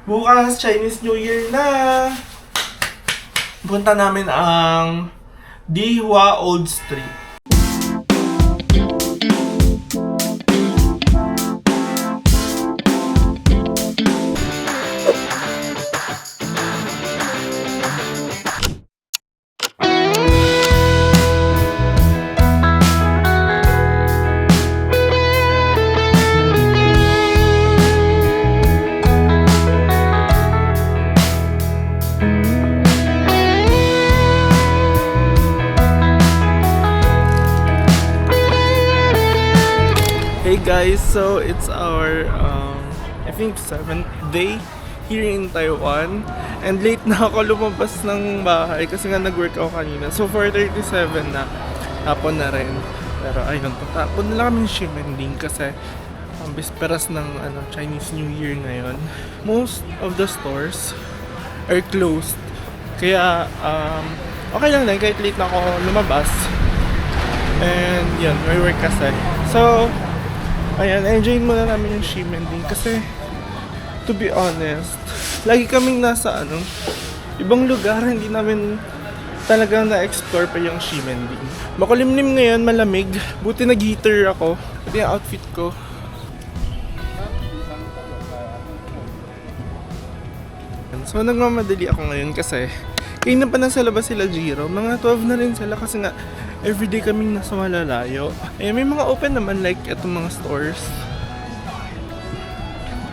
Bukas, Chinese New Year na! Punta namin ang Dihua Old Street. Hey guys, so it's our I think 7th day here in Taiwan, and late na ako lumabas ng bahay kasi nga nag-work ako kanina. So 4:37 na, hapon na rin. Pero ayun, tatapon na lang kami ng Ximending kasi bisperas ng Chinese New Year ngayon. Most of the stores are closed. Kaya okay lang din kahit late na ako lumabas. And yun, may work kasi. So ayan, enjoyin muna namin yung Ximending kasi to be honest, lagi kaming nasa ibang lugar, hindi namin talagang na-explore pa yung Ximending. Makulimlim ngayon, malamig, buti nag-heater ako. Ito yung outfit ko. So nagmamadali ako ngayon kasi kanina pa nasa labas sila Jiro, mga 12 na rin sila kasi nga everyday kaming nasa malalayo. Eh, may mga open naman like itong mga stores.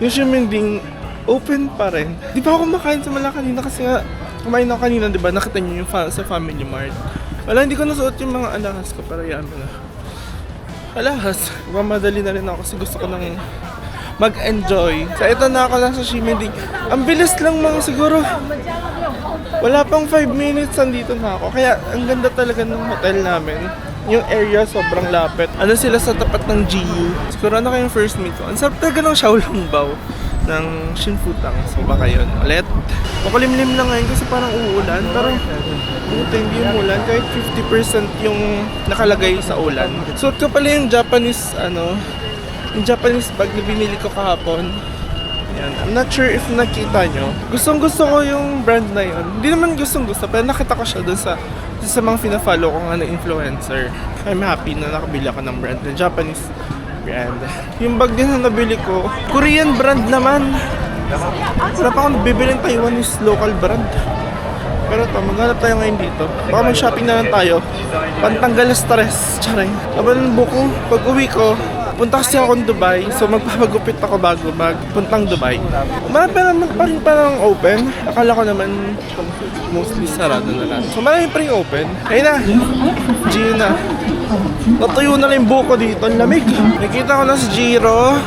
Yung Ximending, open pa rin. Di pa ako kumakain sa Malaka kanina kasi nga kumain ako kanina, di ba? Nakita niyo yung sa Family Mart. Wala, hindi ko nasuot yung mga alahas ko para yan na. Alahas, mamadali na rin ako kasi gusto ko nang mag-enjoy. So ito na ako lang sa Ximending. Ang bilis lang mga siguro. Wala pang 5 minutes, andito na ako. Kaya ang ganda talaga ng hotel namin. Yung area sobrang lapit. Ano sila sa tapat ng GU. Siguro ano kayong first meet ko. Ang sarap talaga ng Xiaolongbao ng Xinfutang. So baka yun ulit. Makulimlim lang ngayon kasi parang uulan. Pero buti hindi yung ulan. Kahit 50% yung nakalagay sa ulan. Suot ko pala yung Japanese yung Japanese bag na binili ko kahapon. Yan. I'm not sure if nakita nyo. Gustong gusto ko yung brand na yun. Hindi naman gustong gusto, pero nakita ko siya dun sa mga fina-follow ko nga na influencer. I'm happy na nakabili ako ng brand, na Japanese brand. Yung bag din na nabili ko, Korean brand naman. Wala pa akong bibiling Taiwanese local brand. Pero ito, maghanap tayo ngayon dito. Baka mag-shopping na lang tayo. Pantanggal stress. Charay. Laban ng buko, pag uwi ko, punta kasi ako ng Dubai, so magpapagupit ako bago magpuntang Dubai. Marami naman pa rin parang open. Akala ko naman mostly sarado na lang. So marami pa rin open. Ayun na, Gio na. Natuyo na lang yung buko dito, ang lamig. Nakita ko na si Jiro,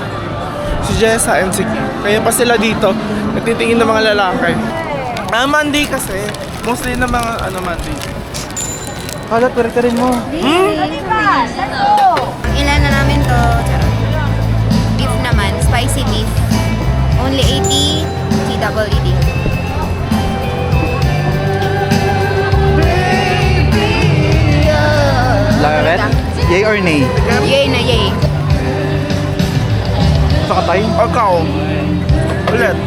si Jessa, and si Kim. Kaya pa sila dito, nagtitingin ng mga lalaki. Monday kasi, mostly na mga Monday. Kalat, ka rin mo. Ilan na namin to? Beef naman, spicy beef. Only 80, TEED. Laret? Yay or nay? Yay na yay. Saka tayo? Ikaw. Ulit.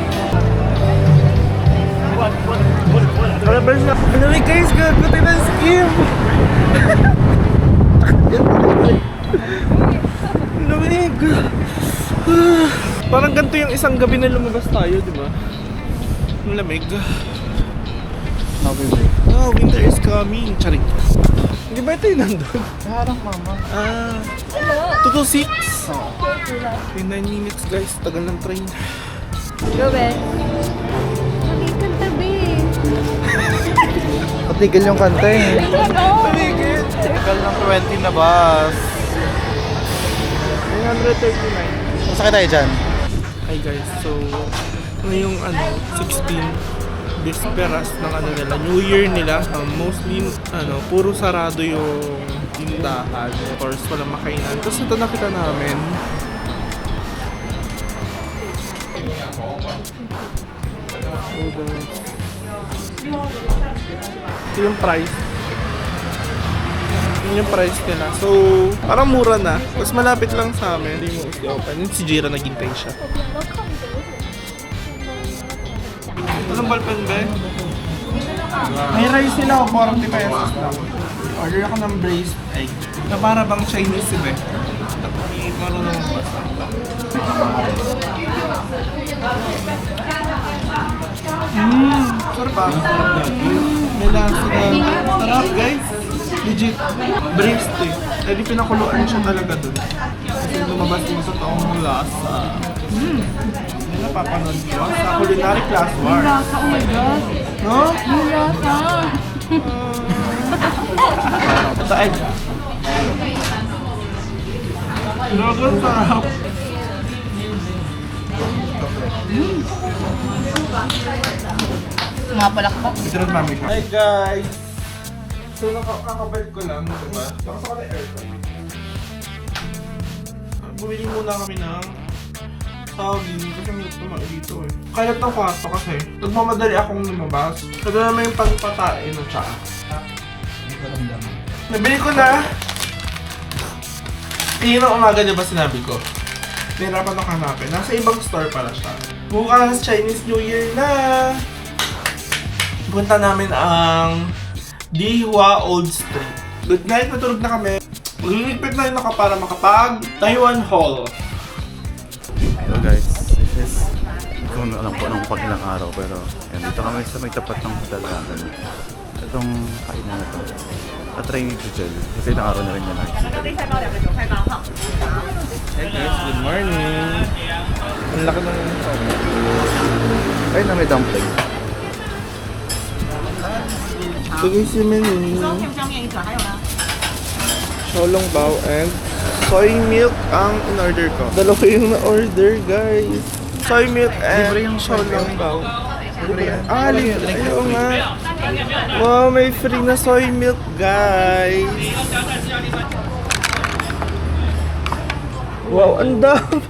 Wala ba siya? Anyway guys, gagatin na si Kim. Lamig. Parang ganito yung isang gabi na lumabas tayo, di ba? Ang lamig. Oh, winter is coming. Charing. Hindi ba ito yung nandun? Harang mama. 2 to 6. Okay, 9 minutes guys. Tagal ng train. Go, Ben. Nakikanta, Ben. Patigil yung kanta eh. Lamigit. Tagal ng 20 na bus. 939. Masakit tayo dyan. Hi guys, so ngayong 16 bisperas ng nila, New Year nila, mostly puro sarado yung tindahan. Of course, walang makainan. Tapos ito nakita namin. Ito yung price. Yun yung price nila. So, parang mura na. Tapos malapit lang sa amin. Hindi mo i-open. Yun si Jira, naghintay siya. Anong ballpen, be? May rice nila ako, 40 pesos lang. Order ako ng braised egg. Na para bang Chinese, be. Hindi marunong magbasa. Sarap ba? May lasa na. Sarap, guys. Legit. Braised eh. Hindi pinakuluan siya talaga dun. Kasi lumabas mo sa taong lasa. Hindi napapanood ko sa Culinary Class War. Lasa, oh my God. No? Yung lasa. Ito egg. Grabe, sarap. Mapalakpak. Ito rin mami siya. Hey guys! So kakabalik ko lang, diba? Lakas ako ng aircon. Bumili muna kami ng saging kasi may tumae dito eh. Kalat ng kwarto kasi nagmamadali akong lumabas. Sabi naman yung pagpatain ng tsaa. Nabili ko na! Iyon ang umaga, diba sinabi ko? Nahirapan ako hanapin. Nasa ibang store pala siya. Bukas Chinese New Year na! Punta namin ang Dihua Old Street. Good night, natulog na kami. Magliligpit na rin ako para makapag Taiwan Hall. Hello guys, this is kung alam po nung pag ilang araw pero yan, dito kami sa may tapat ng hotel namin. Itong kainan na to. At-try ni Jujel kasi ilang araw na rin niya nakikita. Hey guys, good morning. Ang laki ng Ay na may dumpling. ito guys yung menu. Xiaolong bao and soy milk ang in-order ko. Dalawa yung na-order guys. Soy milk and Libre yung xiaolong bao. Libre yan. Ah, libre. Ayaw nga. Wow, may free na soy milk guys. Wow, ang dami.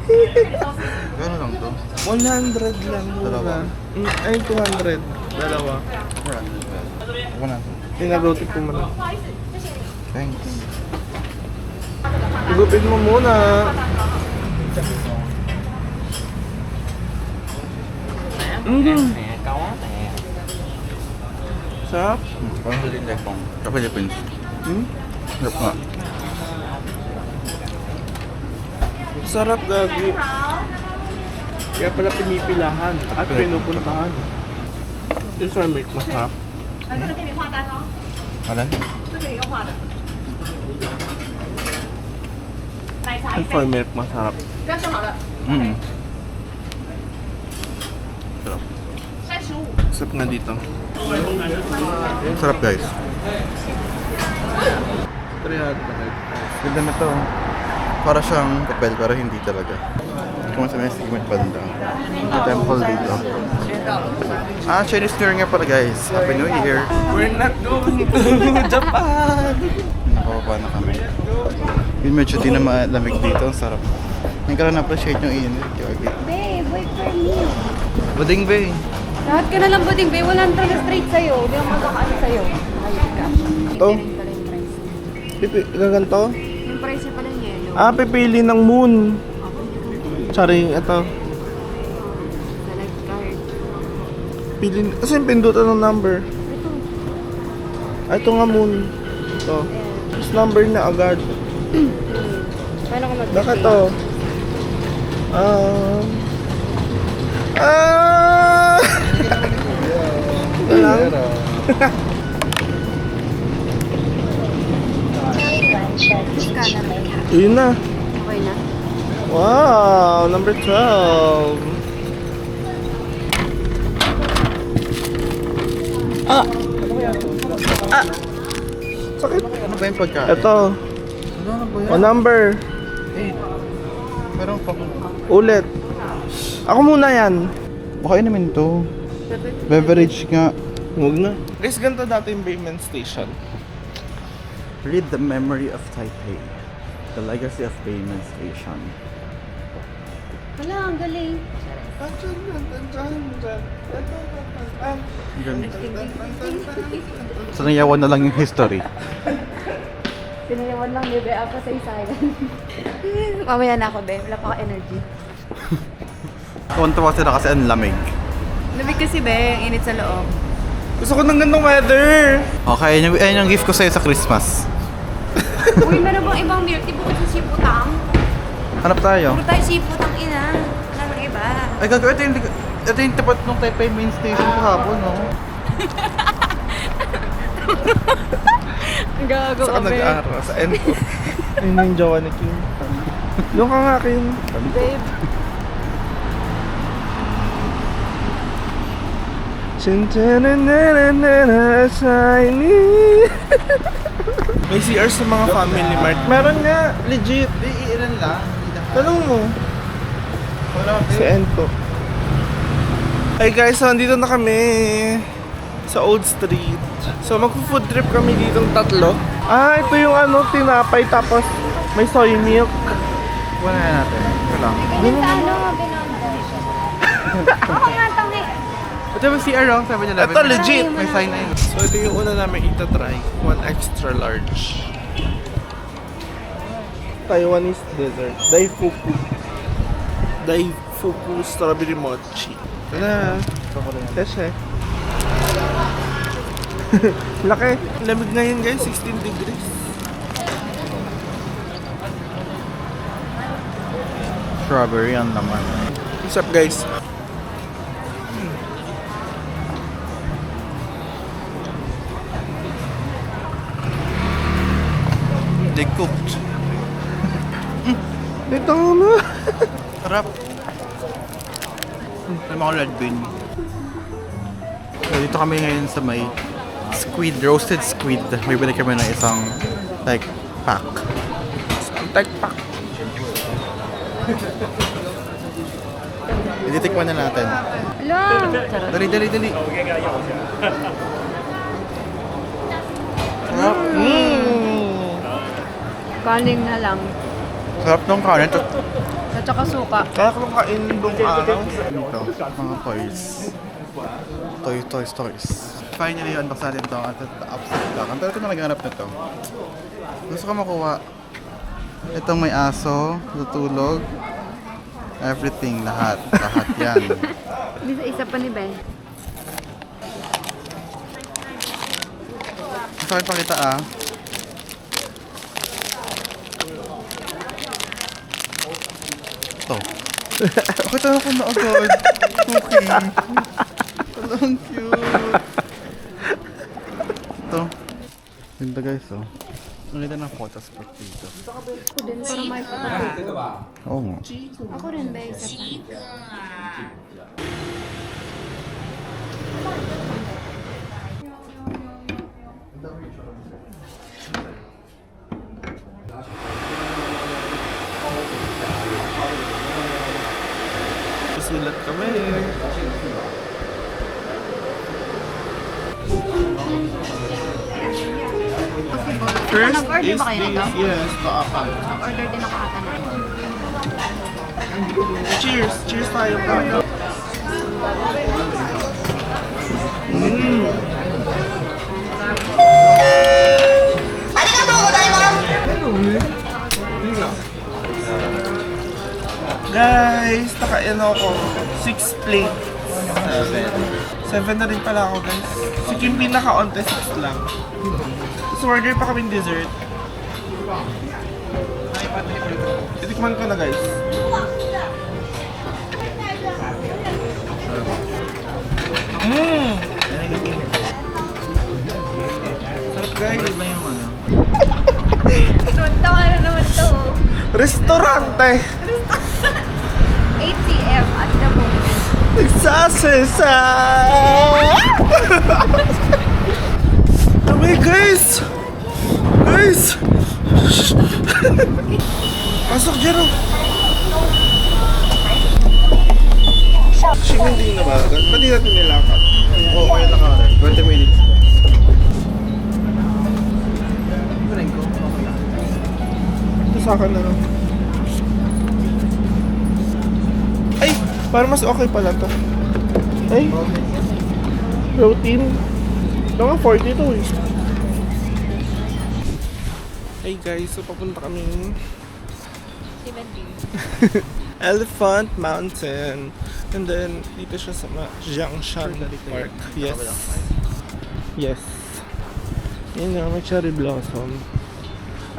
Gano'n lang to? 100 lang Dalawa. muna. Ay, 200. Dalawa. 100. Pinagrote ko muna. Thanks. Igupin mo muna. Sarap. Parang hindi lekong. Ka-Philippines. Sarap nga. Sarap gagi. Kaya pala pinipilahan at pinupuntahan. Yung soy milk masarap. Alan? Yung soy milk masarap. Mm. Sarap. Sarap nga dito. Sarap guys. 300. Ganda na to. Para siyang papel pero hindi talaga. Kung sa may segment banda. May temple dito. Ah, Chinese New Year nga pala guys. Happy New Year. We're not going to Japan! Nakababa na kami. Yun medyo di na malamig dito. Ang sarap. Ngayon ka lang na-appreciate yung init. Babe, wait for me. Buding Bay. Lahat ka na lang buding, babe. Walang talaga straight sa'yo. Hindi ako magkakaano sa'yo. Ayun ka. Ito? Pipiliin pala yung price. Gaganto? Yung price niya pala yung yellow. Ah, pipili ng moon. Sorry, ito. Select card. Pili, kasi pindutan ng number. Ito. Ah, ito nga moon. Ito. Tapos number na agad. Paano ko mag-pay? Bakit to? Ito lang. Yun na. Okay na? Wow, number 12. Ah! Ah! Sakit. Ano ba yung pagkain? Ito. Ano ba O number. 8. Meron pa. Ulit. Ako muna yan. Baka naman to. Beverage nga. Huwag na. Guys, ganito dati yung payment station. Read the memory of Taipei. The legacy of payment station. Wala, ang galing. So nayawan na lang yung history. Pinayawan lang ni Be ako sa silent. Mamaya na ako, Be. Wala pa ako energy. Tuwan-tuwa sila kasi ang lamig. Lamig kasi be, init sa loob. Gusto ko ng gandang weather. Okay, ayun yung gift ko sa'yo sa Christmas. Uy, meron bang ibang milk tea bukod sa siputang? Hanap tayo. Puro tayo siputang ina. Wala nang iba. Ay, gagawin. Ito yung tapat ng Taipei main station kahapon, no? Gago Saan ka nag-aaral? Sa Enco. Ayun na yung jowa ni Kim. Doon ka nga, Kim. Babe. Shiny. May CR sa mga family mart. Meron nga, legit. Iilan lang. Tanong mo. Wala Si Ento. Hey guys, so andito na kami sa Old Street. So magpo-food trip kami ditong tatlo. Ah, ito yung ano, tinapay tapos may soy milk. Wala na natin. Ito lang. Ganyan sa ano, binonda. Ako nga tangi. Ito yung CR lang, 7-Eleven. Ito legit. May sign na yun. So ito yung una namin itatry. One extra large. Taiwanese dessert. Daifuku. Daifuku strawberry mochi. Ito na. Kasi. Laki. Lamig ngayon guys, 16 degrees. Strawberry ang laman. What's up guys? They cooked. Ito na. Sarap. Alam ako red bean. So, dito kami ngayon sa may squid, roasted squid. May bili kami ng isang like pack. Tagpak. Ititikman na natin. Hello. Dali. Sarap. Kaling na lang. Sarap ng kanin. At saka suka. Kaya ko nung kain nung araw. Ito, mga toys. Toys. Finally, unbox natin ito at upside down. Pero ito na naghanap nito. Gusto ko makuha. Itong may aso, tutulog. Everything, lahat yan. Isa pa ni Ben. Gusto ko ipakita ah. Ito. Ako ito ako na agad. Okay. Ito ang cute. Ito. Ganda guys oh. Ang ganda ng photo spot dito. Ako din, para may Oo nga. Ako rin ba isa pa? Susulat kami. First Nag-order is ba kayo nito? this. Yes, paapa. Order din ako ata na. Cheers! Cheers tayo pa. Guys, nakain ako 6 plates. 7 na rin pala ako guys. Si Kim pinaka-onte 6 lang. So order pa kaming dessert. Itikman ko na guys. Sarap guys. Tawa na naman to. Restaurante! 8 p.m. at the moment. Nagsasesa! Kami guys! Guys! Pasok Jero! Hindi na ba? Ba't di natin nilakad? Oo, kaya lang ka. 20 minutes. Ito sa akin na lang. Ay! Para mas okay pala to. Ay! Protein. Ito nga 40 to eh. Hey guys, so papunta kami Elephant Mountain. And then, dito siya sa Jiangshan Park. Yes. Yes. Yun nga, may cherry blossom.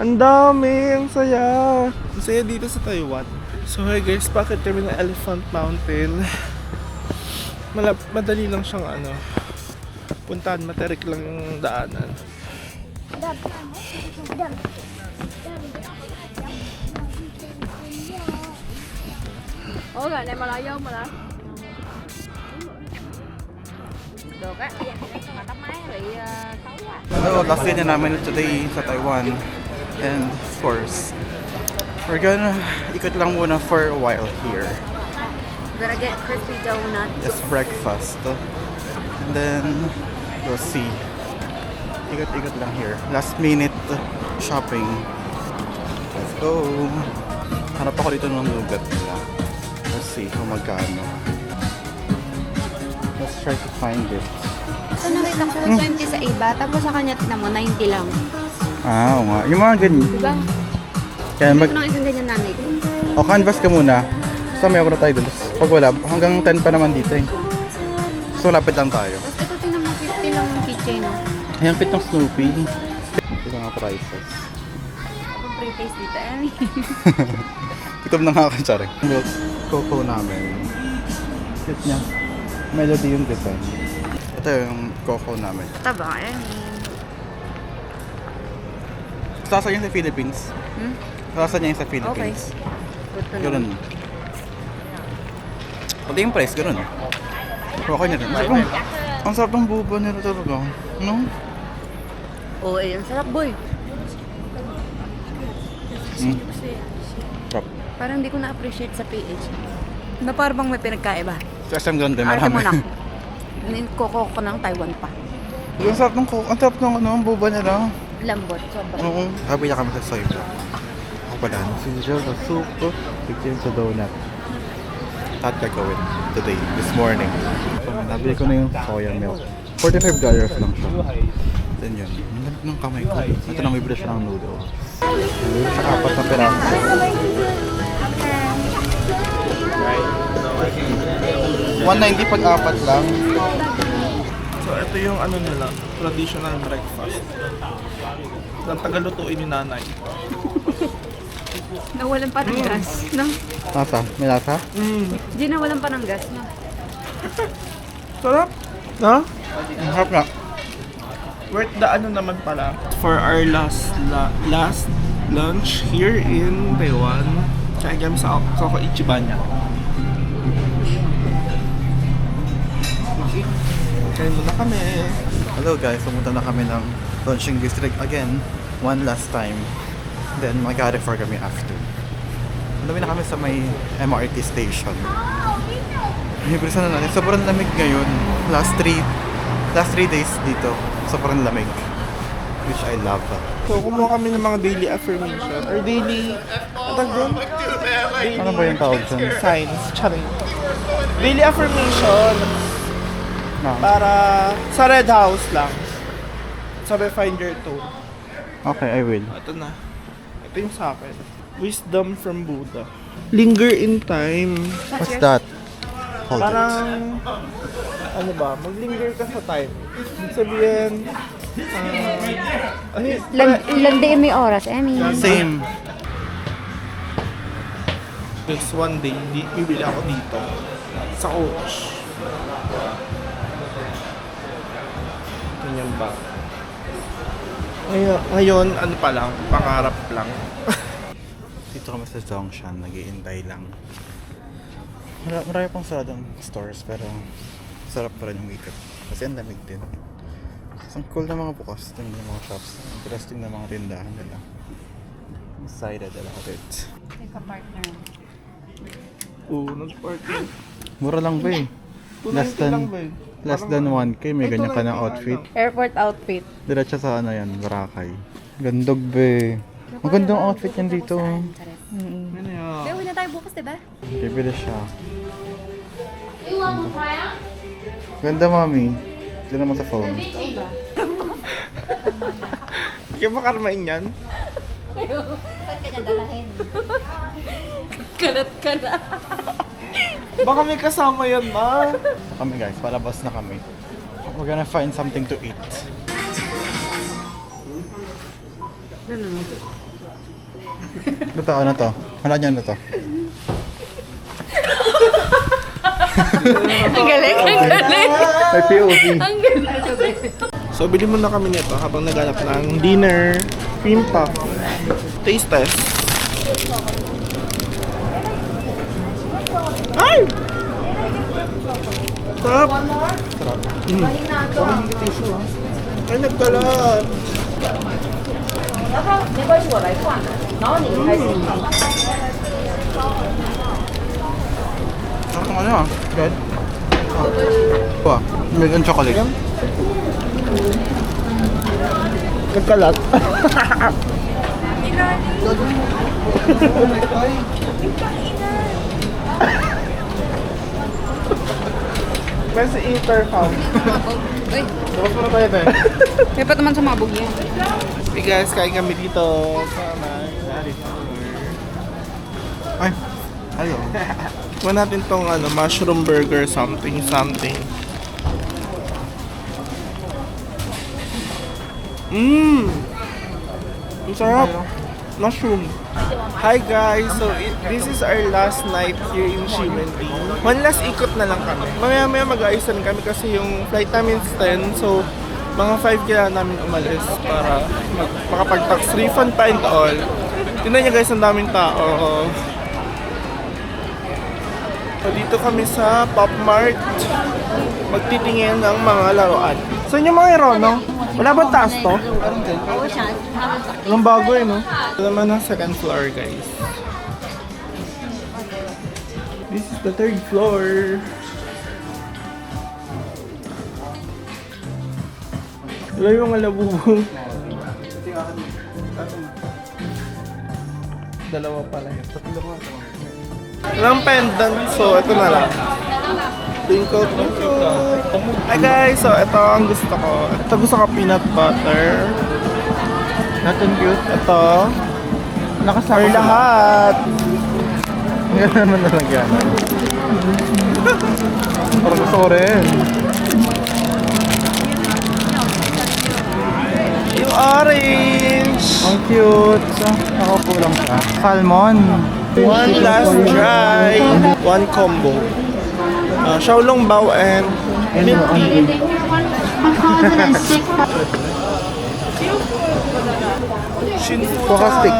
Ang dami! Ang saya! Ang saya dito sa Taiwan. So hey guys, bakit kami ng Elephant Mountain? Madali lang siyang puntahan, materik lang yung daanan. Ủa rồi này mà lại vô mà lại. Được á, mà tóc máy bị xấu quá. Hello, last day na namin today sa Taiwan. And of course, we're gonna ikot lang muna for a while here. Gonna get crispy donut. Just breakfast. And then, we'll see. Ikot-ikot lang here. Last minute shopping. Let's go. Hanap ako dito ng lugat nila. Let's see kung magkano. Let's try to find it. So nakita ko 20 sa iba, tapos sa kanya tignan mo 90 lang. Ah, oo nga. Yung mga ganyan. Diba? Kaya Hindi ko nang isang ganyan nanay ko. O, canvas ka muna. So, may ako na tayo dun. Tapos, pag wala, hanggang 10 pa naman dito eh. So, lapit lang tayo. Tapos ito tingnan mo 50 lang yung keychain. No? Ayan, fit ng Snoopy. Ito mga prices. Ang pre-taste dito eh. Itob na nga ako, tsari. Milk cocoa namin. Cute niya. Melody yung design. Ito yung cocoa namin. Taba eh. Sasa niya sa Philippines. Sasa niya sa Okay. Philippines. Good to know. Ganun. Pati yung price, ganun. Okay na rin. Ang sarap ng buba nila talaga. No? Oo eh, ang sarap boy. Sarap. Parang hindi ko na-appreciate sa PH. Na parang bang may pinagkaiba. Sa SM ganda, Arte mo na. marami. Koko ko ng Taiwan pa. Ang sarap ng coke. Ang sarap ng ang buba nila. Lambot, sobra. Oo. Sabi niya kami sa soy. Ako pala. Si Jill sa soup. Bigyan sa donut. At gagawin today, this morning. So, nabili ko na yung soya milk. $45 lang siya. Then yun. Ang lamig ng kamay ko. Ito na may bili siya ng noodles. Sa apat na peraso. 190 pag apat lang. So ito yung nila, traditional breakfast. Ang tagalutuin ni nanay. Nawalan pa ng gas, no? Lasa? May lasa? Di nawalan pa ng gas, no? Sarap! No? Ang harap nga. Worth the naman pala. For our last lunch here in Taiwan. Kaya kami sa Coco Ichibanya. Kain muna kami. Hello guys, pumunta na kami ng Launching District again. One last time. Then mag-refer kami after. Dami na kami sa may MRT station. Hinibrisan na natin. Sobrang lamig ngayon. Last 3 days dito. Sobrang lamig. Which I love. So kumuha kami ng mga daily affirmation or daily doon? Ano ba yung tawag dyan? Signs. Charing. Daily affirmation No. para sa Red House lang. Sabi find your tone. Okay, I will. Ito na. Ito yung sa akin. Wisdom from Buddha. Linger in time. What's that? Hold it. Parang, maglinger ka sa time. Ibig sabihin, Landiin mo yung oras, Emmy. Same. Next one day, bibili ako dito. Sa coach. Ganyan ba? Ngayon, pa lang, pangarap lang. Dito kami sa Zhongshan, nag-iintay lang. Marami pang saradong stores pero sarap pa rin yung ikot. Kasi ang lamig din. Ang cool na mga bukas ng mga shops. Interesting na mga tindahan nila. Excited about it. Take a partner. Oo, nag-party. Mura lang ba eh. 290 lang ba eh? Less than 1K, may Ay, ganyan ka ng 290 outfit. Airport outfit. Diretso sa yan, Boracay. Gandog be. Magandang outfit yan dito. Ano Pero yan? uwi na tayo bukas, diba? Bibili siya. Ganda mami. Ito naman sa phone. Kaya makarmain yan? Saan ka niya dalahin? Kalat ka na. Baka may kasama yan, ma. Kami guys, palabas na kami. We're gonna find something to eat. Ano to? Wala niyo ano to? Ang galing, ang galing. May POV. Ang galing. So, bili muna kami nito habang naghanap ng dinner, cream puff, taste test. Ay! Sarap! Ay, nagkalat! Ang ano ah? Good? Ito ah. Milk and chocolate. Nagkalat. Best eater fam. Uy, Tapos mo na tayo ba? may pa naman sumabog yan. Hey guys, kain kami dito sa Ay. Ayo. Kuha natin tong mushroom burger something. Ang sarap. Mushroom. Hi guys, so this is our last night here in Ximending. One last ikot na lang kami. Mamaya mag-aayos na kami kasi yung flight namin is 10, so mga 5 kailangan namin umalis para makapag-tax refund pa and all. Tingnan niyo guys, ang daming tao. So dito kami sa Pop Mart. Magtitingin ng mga laruan. Saan yung mga hero, no? Wala ba taas to? Walang bago eh, no? Ito naman ang second floor, guys. This is the third floor. Wala yung alabubo. Dalawa pala yun. Walang pendant, so ito na lang. Twinkle. Hi guys, so ito ang gusto ko. Ito gusto ko peanut butter. Natin cute. Ito. Nakasama lahat. Ngayon naman nalagyan. Parang gusto ko rin. Yung orange. Ang cute. Ako po lang siya. Salmon. One last dry. One combo. Xiaolong bao and milk tea. Shinfuta. Coca stick.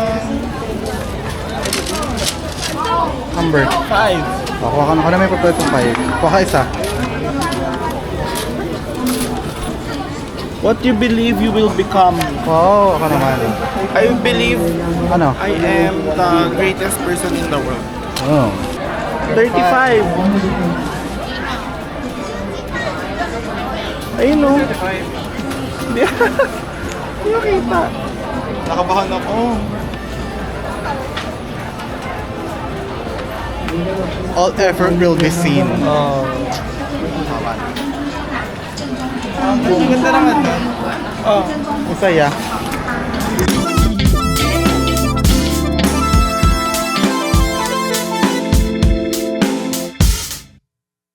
Amber. 5. Kuha ka na may papel itong 5. Kuha ka isa. What you believe you will become? Wow, ako naman. I believe Ano? I am the greatest person in the world. Oh. 35. Ayun o. Hindi Hindi makita. Nakabahan ako. All effort will be seen. Oh. Tama. Ang ganda naman. Oh. Masaya.